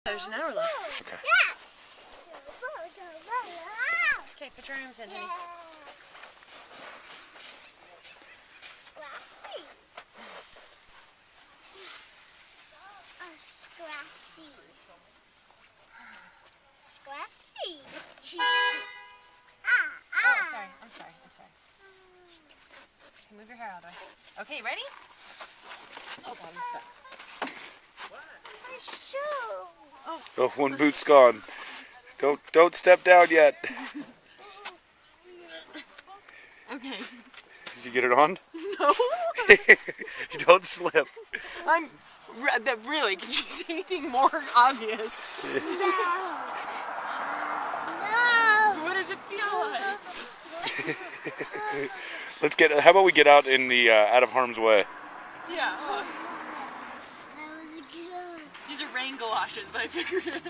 There's an hour left. Okay. Okay, put your arms in, honey. Scratchy. Oh, sorry. I'm sorry. Okay, move your hair out of the way. Okay, ready? Oh, God, I'm stuck. My shoe. Oh, one boot's gone. Don't step down yet. okay. Did you get it on? No. Don't slip. Really, can you say anything more obvious? No. What does it feel like? How about we get out in the out of harm's way? Yeah. That was good. These are rain galoshes, but I figured it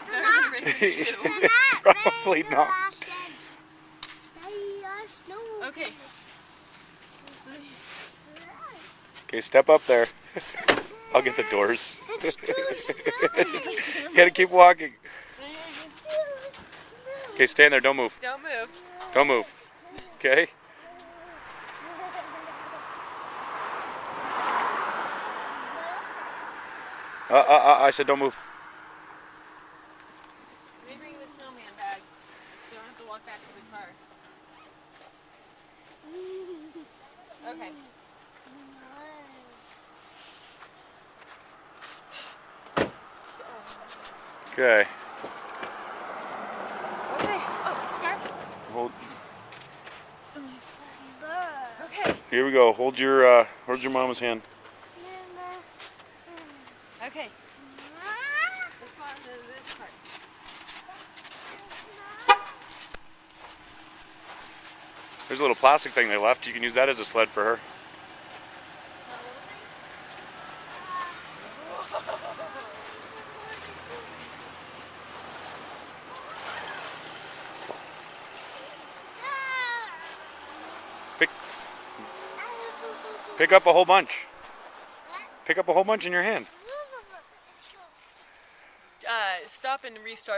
better than a rain shoe. Probably not. Okay. Okay, step up there. I'll get the doors. It's too slow. You gotta keep walking. Okay, stand there. Don't move. Don't move. Don't move. Okay? I said don't move. Let me bring the snowman bag. You don't have to walk back to the car. Okay. Okay. Okay. Oh, scarf. Hold. Okay. Here we go. Hold your mama's hand. Okay. Let's go on to this part. There's a little plastic thing they left. You can use that as a sled for her. Pick up a whole bunch. Pick up a whole bunch in your hand. Stop and restart.